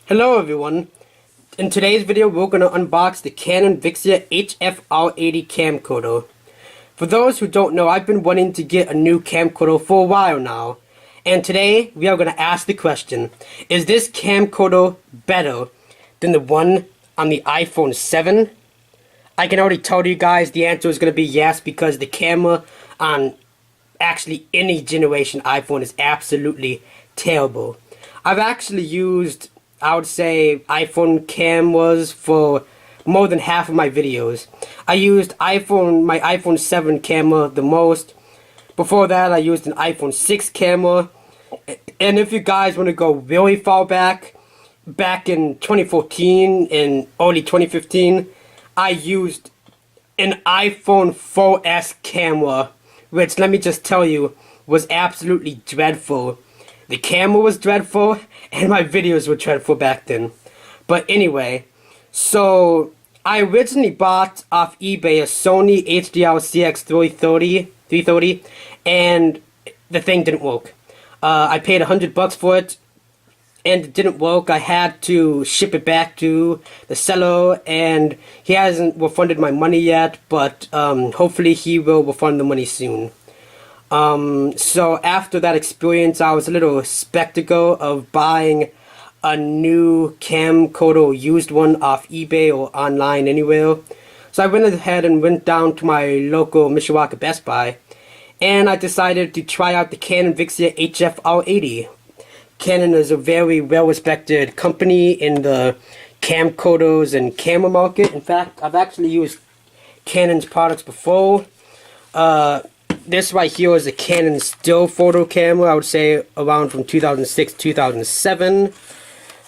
Hello everyone. In today's video we're going to unbox the Canon Vixia HF R80 camcorder. For those who don't know, I've been wanting to get a new camcorder for a while now. And today we are going to ask the question, is this camcorder better than the one on the iPhone 7? I can already tell you guys the answer is going to be yes, because the camera on actually any generation iPhone is absolutely terrible. I've actually used, I would say, iPhone cameras for more than half of my videos. I used my iPhone 7 camera the most. Before that, I used an iPhone 6 camera. And if you guys want to go really far back in 2014 and early 2015, I used an iPhone 4S camera, which, let me just tell you, was absolutely dreadful. The camera was dreadful, and my videos were dreadful back then. But anyway, so I originally bought off eBay a Sony HDR-CX 330, and the thing didn't work. I paid $100 for it, and it didn't work. I had to ship it back to the seller, and he hasn't refunded my money yet, but hopefully he will refund the money soon. So after that experience, I was a little skeptical of buying a new camcorder, used one off eBay or online anywhere. So I went ahead and went down to my local Mishawaka Best Buy, and I decided to try out the Canon Vixia HF R80. Canon is a very well-respected company in the camcorders and camera market. In fact, I've actually used Canon's products before. This right here is a Canon still photo camera, I would say around from 2006, 2007.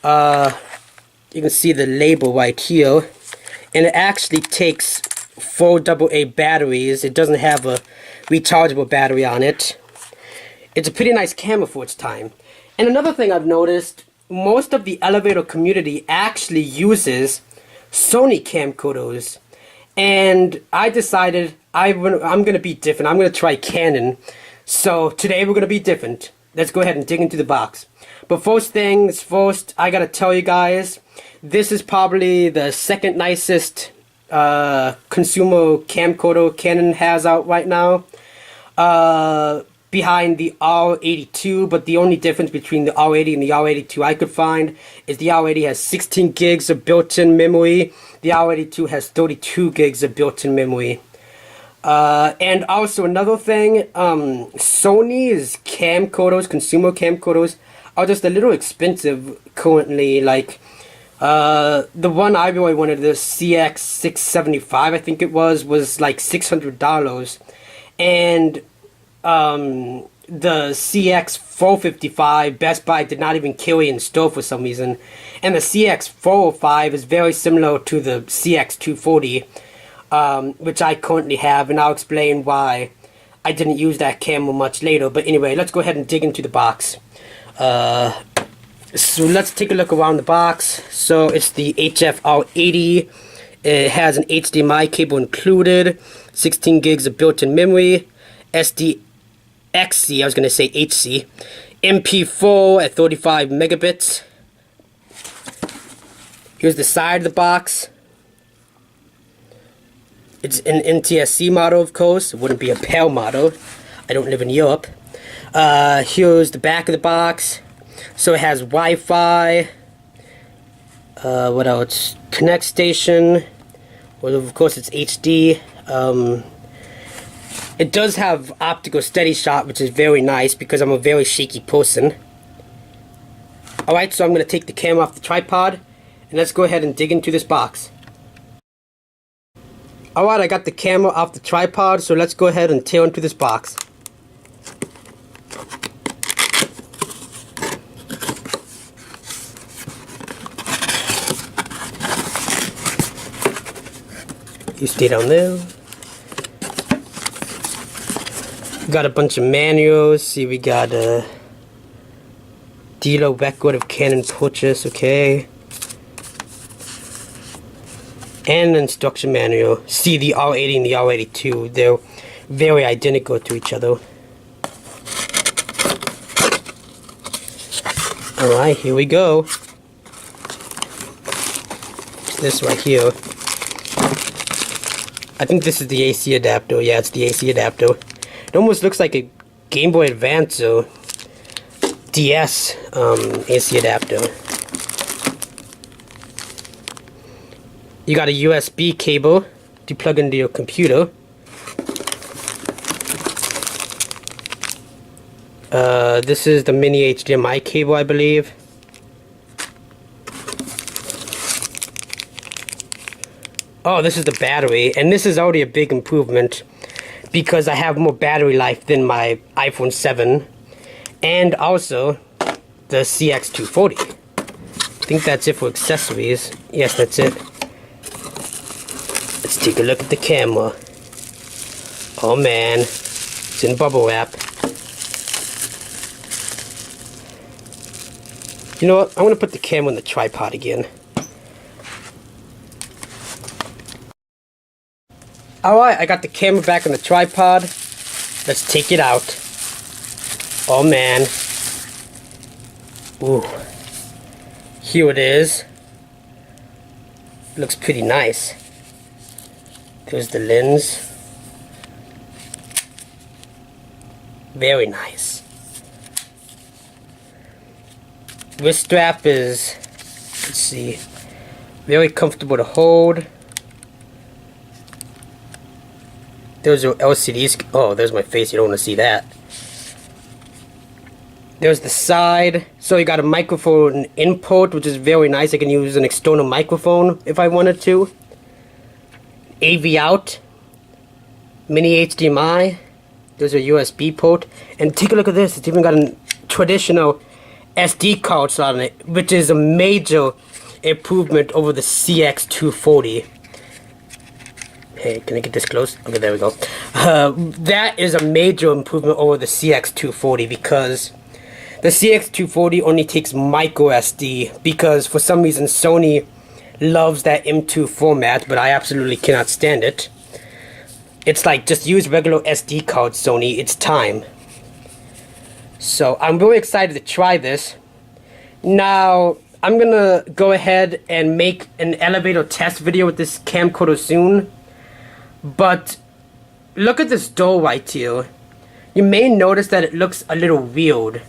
You can see the label right here. And it actually takes 4 AA batteries. It doesn't have a rechargeable battery on it. It's a pretty nice camera for its time. And another thing I've noticed, most of the elevator community actually uses Sony camcorders. And I decided I'm going to be different. I'm going to try Canon. So today we're going to be different. Let's go ahead and dig into the box. But first things first, I got to tell you guys, this is probably the second nicest consumer camcorder Canon has out right now. Behind the R82, but the only difference between the R80 and the R82 I could find is the R80 has 16 gigs of built-in memory. The R82 has 32 gigs of built-in memory. And also another thing, Sony's camcorders, consumer camcorders, are just a little expensive currently. Like, the one I really wanted, the CX675, I think it was like $600. And the CX455 Best Buy did not even carry in store for some reason, and the CX405 is very similar to the CX240, which I currently have, and I'll explain why I didn't use that camera much later. But anyway, let's go ahead and dig into the box. So let's take a look around the box. So it's the HF R80. It has an HDMI cable included, 16 gigs of built-in memory, XC, I was going to say HC, MP4 at 35 megabits. Here's the side of the box. It's an NTSC model, of course. It wouldn't be a PAL model. I don't live in Europe. Here's the back of the box. So it has Wi-Fi. What else? Connect station. Well, of course, it's HD. It does have optical steady shot, which is very nice because I'm a very shaky person. Alright, so I'm going to take the camera off the tripod, and let's go ahead and dig into this box. Alright, I got the camera off the tripod, so let's go ahead and tear into this box. You stay down there. Got a bunch of manuals. See, we got a dealer record of Canon purchase, okay. And an instruction manual. See, the R80 and the R82, they're very identical to each other. Alright, here we go. this right here. I think this is the AC adapter. Yeah, it's the AC adapter. It almost looks like a Game Boy Advance or DS AC adapter. You got a USB cable to plug into your computer. This is the mini HDMI cable, I believe. Oh, this is the battery, and this is already a big improvement because I have more battery life than my iPhone 7, and also the CX240. I think that's it for accessories. Yes, that's it. Let's take a look at the camera. Oh man, it's in bubble wrap. You know what? I'm gonna put the camera on the tripod again. Alright, I got the camera back on the tripod. Let's take it out. Oh man. Ooh. Here it is. Looks pretty nice. There's the lens. Very nice. Wrist strap is, let's see, very comfortable to hold. There's your LCDs. Oh, there's my face. You don't want to see that. There's the side. So you got a microphone input, which is very nice. I can use an external microphone if I wanted to. AV out. Mini HDMI. There's a USB port. And take a look at this. It's even got a traditional SD card slot on it, which is a major improvement over the CX240. Hey, can I get this close? Okay, there we go. That is a major improvement over the CX240 because the CX240 only takes micro SD because for some reason Sony loves that M2 format, but I absolutely cannot stand it. It's like, just use regular SD cards, Sony. It's time. So I'm really excited to try this. Now, I'm gonna go ahead and make an elevator test video with this camcorder soon. But look at this door right here. You may notice that it looks a little weird.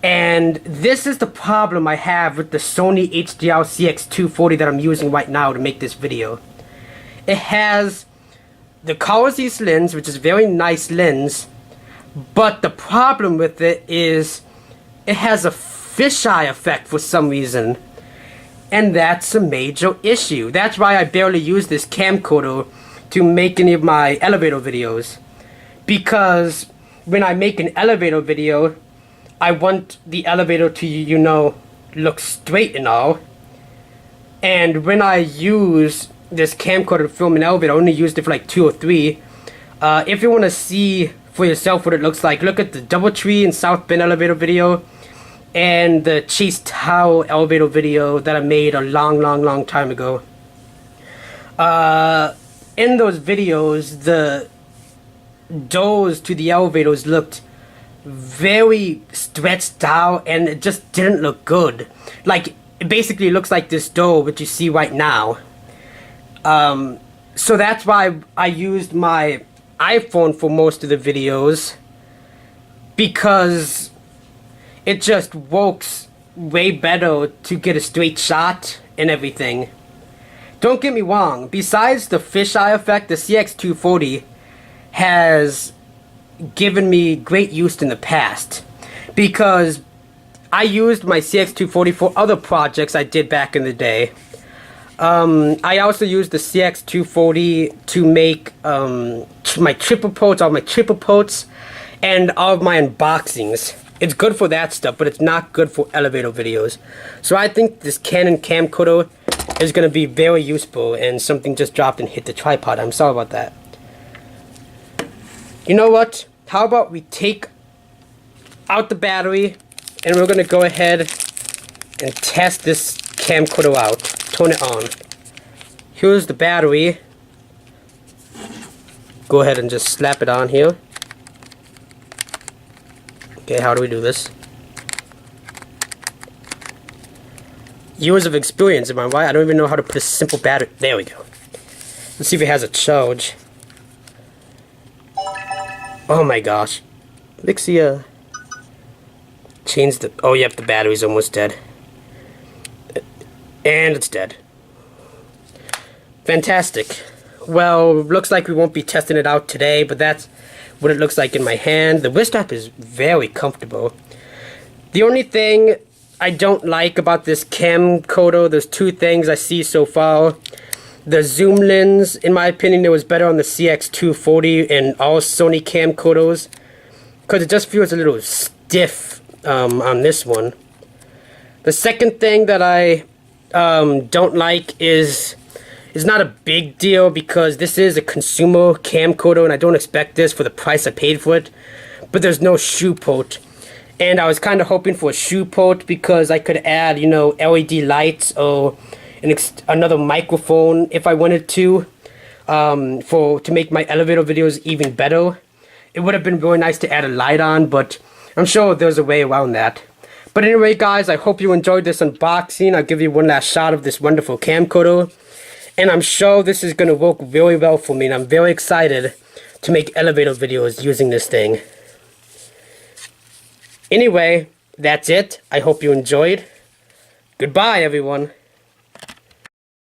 And this is the problem I have with the Sony HDR CX240 that I'm using right now to make this video. It has the Colorless lens, which is a very nice lens. But the problem with it is it has a fisheye effect for some reason. And that's a major issue. That's why I barely use this camcorder to make any of my elevator videos, because when I make an elevator video, I want the elevator to, you know, look straight and all. And when I use this camcorder to film an elevator, I only used it for like 2 or 3. If you want to see for yourself what it looks like, look at the Doubletree and South Bend elevator video and the Chase Tower elevator video that I made a long time ago. In those videos, the doors to the elevators looked very stretched out and it just didn't look good. Like, it basically looks like this door which you see right now. So that's why I used my iPhone for most of the videos, because it just works way better to get a straight shot and everything. Don't get me wrong, besides the fisheye effect, the CX240 has given me great use in the past, because I used my CX240 for other projects I did back in the day. I also used the CX240 to make my triple ports, all my triple ports, and all of my unboxings. It's good for that stuff, but it's not good for elevator videos. So I think this Canon camcorder is going to be very useful, and something just dropped and hit the tripod. I'm sorry about that. You know what? How about we take out the battery, and we're going to go ahead and test this camcorder out. Turn it on. Here's the battery. Go ahead and just slap it on here. Okay, how do we do this? years of experience, am I right? I don't even know how to put a simple battery. There we go. Let's see if it has a charge. Oh my gosh. Vixia. Change the... Oh, yep, the battery's almost dead. And it's dead. Fantastic. Well, looks like we won't be testing it out today, but that's what it looks like in my hand. The wrist strap is very comfortable. The only thing I don't like about this camcorder, there's two things I see so far. The zoom lens, in my opinion, it was better on the CX240 and all Sony camcorders, because it just feels a little stiff on this one. The second thing that I don't like is not a big deal, because this is a consumer camcorder and I don't expect this for the price I paid for it, but there's no shoe port. And I was kind of hoping for a shoe port because I could add, you know, LED lights or another microphone if I wanted to make my elevator videos even better. It would have been really nice to add a light on, but I'm sure there's a way around that. But anyway, guys, I hope you enjoyed this unboxing. I'll give you one last shot of this wonderful camcorder, and I'm sure this is going to work very well for me, and I'm very excited to make elevator videos using this thing. Anyway, that's it. I hope you enjoyed. Goodbye, everyone.